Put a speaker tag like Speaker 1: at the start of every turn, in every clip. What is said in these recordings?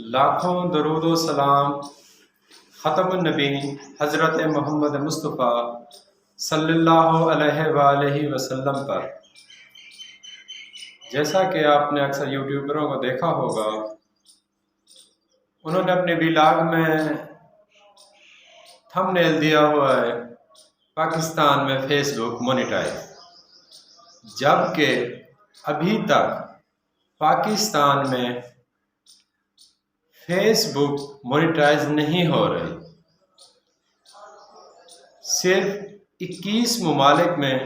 Speaker 1: لاکھوں درود و سلام ختم النبی حضرت محمد مصطفیٰ صلی اللہ علیہ وآلہ وسلم پر۔ جیسا کہ آپ نے اکثر یوٹیوبروں کو دیکھا ہوگا، انہوں نے اپنے ویلاگ میں تھم نیل دیا ہوا ہے پاکستان میں فیس بک مونیٹائز، جبکہ ابھی تک پاکستان میں فیس بک مونیٹائز نہیں ہو رہی۔ صرف 21 ممالک میں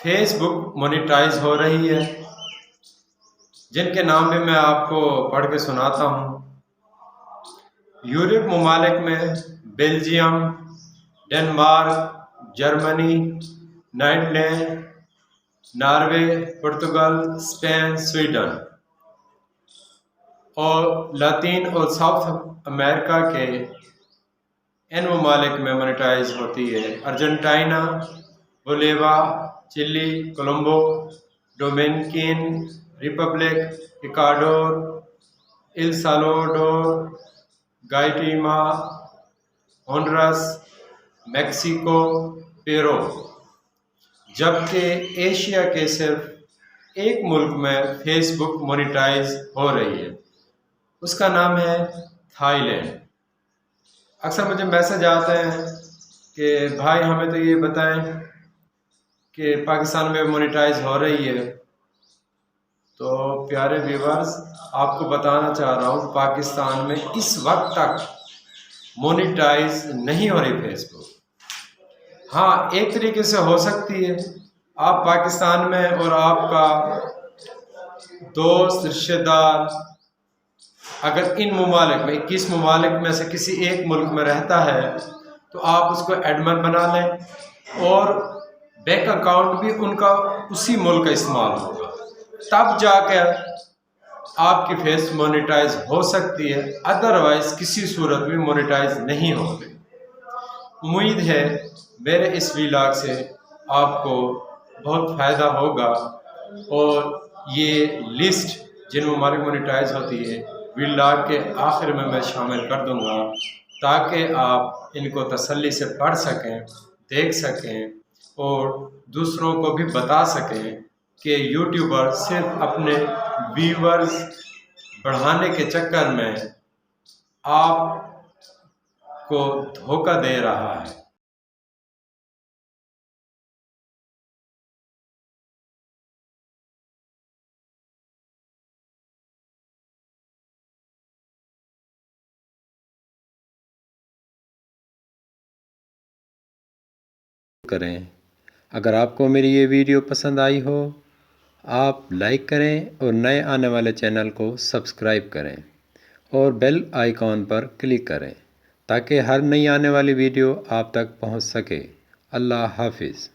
Speaker 1: فیس بک مونیٹائز ہو رہی ہے، جن کے نام بھی میں آپ کو پڑھ کے سناتا ہوں۔ یورپ ممالک میں بیلجیم، ڈنمارک، جرمنی، Netherland, Norway, Portugal, Spain, Sweden, اور لاطین اور ساؤتھ امریکہ کے ان ممالک میں مونیٹائز ہوتی ہے: Argentina, Bolivia, Chile, Colombia, Dominican Republic, Ecuador, El Salvador, Guatemala, Honduras, Mexico, Peru. جبکہ ایشیا کے صرف ایک ملک میں فیس بک مونیٹائز ہو رہی ہے، اس کا نام ہے تھائی لینڈ۔ اکثر مجھے میسج آتے ہیں کہ بھائی ہمیں تو یہ بتائیں کہ پاکستان میں مونیٹائز ہو رہی ہے۔ تو پیارے ویورز، آپ کو بتانا چاہ رہا ہوں، پاکستان میں اس وقت تک مونیٹائز نہیں ہو رہی فیس بک۔ ہاں، ایک طریقے سے ہو سکتی ہے، آپ پاکستان میں اور آپ کا دوست، رشتہ دار اگر ان ممالک میں 21 ممالک میں سے کسی ایک ملک میں رہتا ہے تو آپ اس کو ایڈمن بنا لیں، اور بینک اکاؤنٹ بھی ان کا اسی ملک کا استعمال ہوگا، تب جا کے آپ کی فیس مونیٹائز ہو سکتی ہے، ادروائز کسی صورت میں مونیٹائز نہیں ہوگی۔ امید ہے میرے اس ویلاگ سے آپ کو بہت فائدہ ہوگا، اور یہ لسٹ جن ممالک مونیٹائز ہوتی ہے ویلاگ کے آخر میں شامل کر دوں گا، تاکہ آپ ان کو تسلی سے پڑھ سکیں، دیکھ سکیں، اور دوسروں کو بھی بتا سکیں کہ یوٹیوبر صرف اپنے ویورز بڑھانے کے چکر میں آپ کو دھوکہ دے رہا ہے۔
Speaker 2: کریں۔ اگر آپ کو میری یہ ویڈیو پسند آئی ہو، آپ لائک کریں اور نئے آنے والے چینل کو سبسکرائب کریں اور بیل آئیکن پر کلک کریں تاکہ ہر نئی آنے والی ویڈیو آپ تک پہنچ سکے۔ اللہ حافظ۔